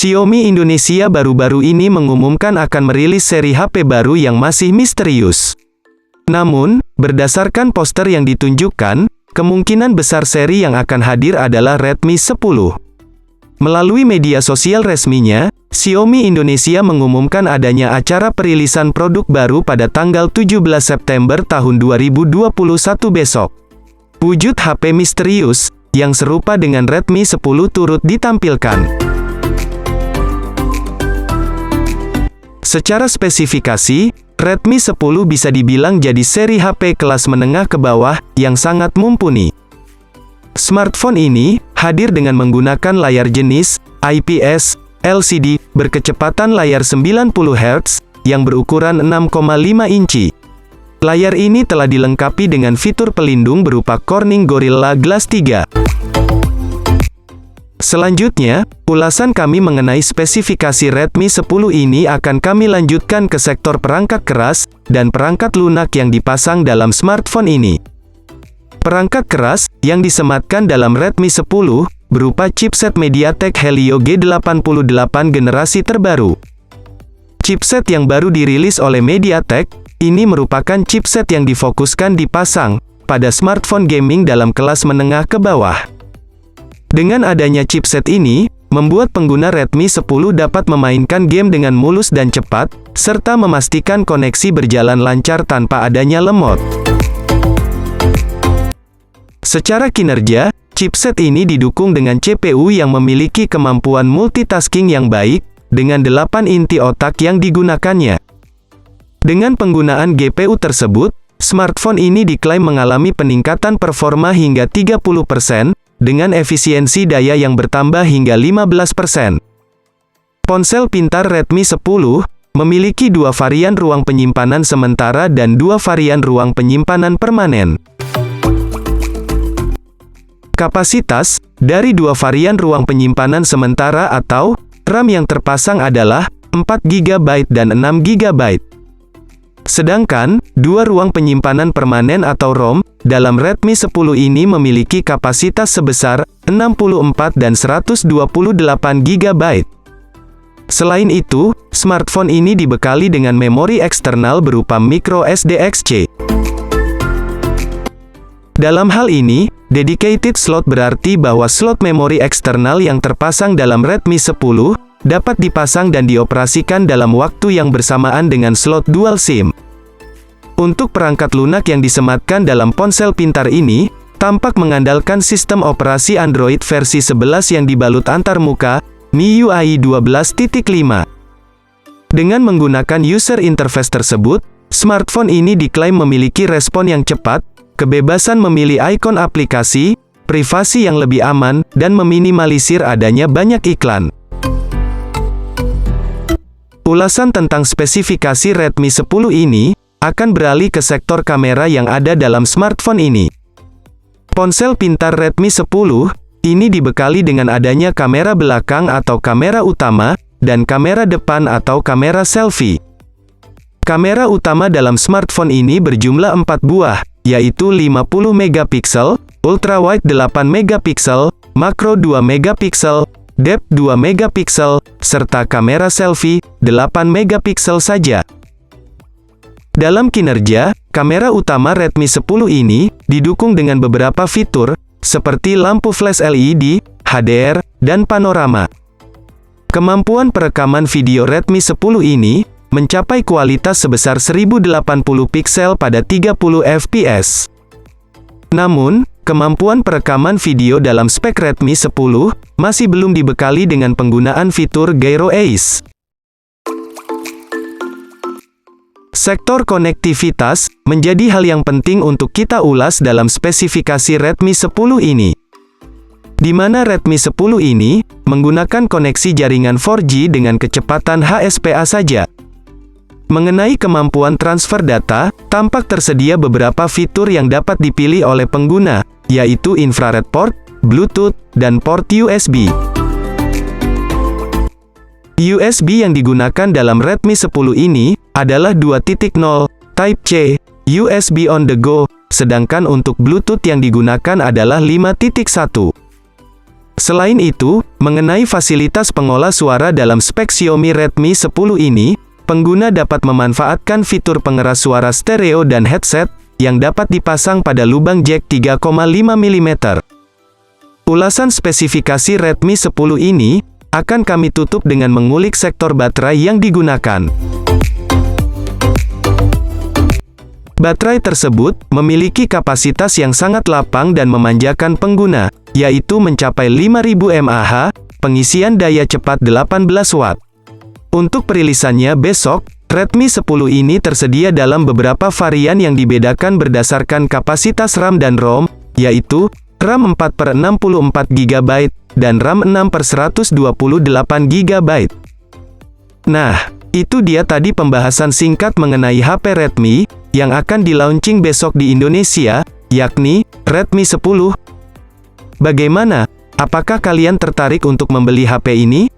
Xiaomi Indonesia baru-baru ini mengumumkan akan merilis seri HP baru yang masih misterius. Namun, berdasarkan poster yang ditunjukkan, kemungkinan besar seri yang akan hadir adalah Redmi 10. Melalui media sosial resminya, Xiaomi Indonesia mengumumkan adanya acara perilisan produk baru pada tanggal 17 September tahun 2021 besok. Wujud HP misterius, yang serupa dengan Redmi 10 turut ditampilkan. Secara spesifikasi, Redmi 10 bisa dibilang jadi seri HP kelas menengah ke bawah, yang sangat mumpuni. Smartphone ini, hadir dengan menggunakan layar jenis IPS LCD, berkecepatan layar 90 Hz, yang berukuran 6,5 inci. Layar ini telah dilengkapi dengan fitur pelindung berupa Corning Gorilla Glass 3. Selanjutnya, ulasan kami mengenai spesifikasi Redmi 10 ini akan kami lanjutkan ke sektor perangkat keras, dan perangkat lunak yang dipasang dalam smartphone ini. Perangkat keras, yang disematkan dalam Redmi 10, berupa chipset MediaTek Helio G88 generasi terbaru. Chipset yang baru dirilis oleh MediaTek, ini merupakan chipset yang difokuskan dipasang pada smartphone gaming dalam kelas menengah ke bawah. Dengan adanya chipset ini, membuat pengguna Redmi 10 dapat memainkan game dengan mulus dan cepat, serta memastikan koneksi berjalan lancar tanpa adanya lemot. Secara kinerja, chipset ini didukung dengan CPU yang memiliki kemampuan multitasking yang baik, dengan 8 inti otak yang digunakannya. Dengan penggunaan GPU tersebut, smartphone ini diklaim mengalami peningkatan performa hingga 30%, dengan efisiensi daya yang bertambah hingga 15%. Ponsel pintar Redmi 10 memiliki 2 varian ruang penyimpanan sementara dan 2 varian ruang penyimpanan permanen. Kapasitas dari 2 varian ruang penyimpanan sementara atau RAM yang terpasang adalah 4 GB dan 6 GB. Sedangkan, 2 ruang penyimpanan permanen atau ROM, dalam Redmi 10 ini memiliki kapasitas sebesar 64 dan 128 GB. Selain itu, smartphone ini dibekali dengan memori eksternal berupa microSD XC. Dalam hal ini, dedicated slot berarti bahwa slot memori eksternal yang terpasang dalam Redmi 10, dapat dipasang dan dioperasikan dalam waktu yang bersamaan dengan slot dual SIM. Untuk perangkat lunak yang disematkan dalam ponsel pintar ini, tampak mengandalkan sistem operasi Android versi 11 yang dibalut antarmuka, MIUI 12.5. Dengan menggunakan user interface tersebut, smartphone ini diklaim memiliki respon yang cepat, kebebasan memilih ikon aplikasi, privasi yang lebih aman, dan meminimalisir adanya banyak iklan. Ulasan tentang spesifikasi Redmi 10 ini akan beralih ke sektor kamera yang ada dalam smartphone ini. Ponsel pintar Redmi 10 ini dibekali dengan adanya kamera belakang atau kamera utama, dan kamera depan atau kamera selfie. Kamera utama dalam smartphone ini berjumlah 4 buah, yaitu 50 megapiksel, ultrawide 8 megapiksel, makro 2 megapiksel, depth 2 megapiksel, serta kamera selfie 8 megapiksel saja. Dalam kinerja, kamera utama Redmi 10 ini didukung dengan beberapa fitur, seperti lampu flash LED, HDR, dan panorama. Kemampuan perekaman video Redmi 10 ini mencapai kualitas sebesar 1080 piksel pada 30 fps. Namun, kemampuan perekaman video dalam spek Redmi 10 masih belum dibekali dengan penggunaan fitur Gyro Ace. Sektor konektivitas menjadi hal yang penting untuk kita ulas dalam spesifikasi Redmi 10 ini. Di mana Redmi 10 ini menggunakan koneksi jaringan 4G dengan kecepatan HSPA saja. Mengenai kemampuan transfer data, tampak tersedia beberapa fitur yang dapat dipilih oleh pengguna, yaitu infrared port, Bluetooth, dan port USB. USB yang digunakan dalam Redmi 10 ini adalah 2.0 Type C, USB on the go, sedangkan untuk Bluetooth yang digunakan adalah 5.1. Selain itu, mengenai fasilitas pengolah suara dalam spek Xiaomi Redmi 10 ini, pengguna dapat memanfaatkan fitur pengeras suara stereo dan headset, yang dapat dipasang pada lubang jack 3,5 mm. Ulasan spesifikasi Redmi 10 ini, akan kami tutup dengan mengulik sektor baterai yang digunakan. Baterai tersebut memiliki kapasitas yang sangat lapang dan memanjakan pengguna, yaitu mencapai 5000 mAh, pengisian daya cepat 18 Watt. Untuk perilisannya besok, Redmi 10 ini tersedia dalam beberapa varian yang dibedakan berdasarkan kapasitas RAM dan ROM, yaitu RAM 4/64 GB dan RAM 6/128 GB. Nah, itu dia tadi pembahasan singkat mengenai HP Redmi yang akan di-launching besok di Indonesia, yakni Redmi 10. Bagaimana? Apakah kalian tertarik untuk membeli HP ini?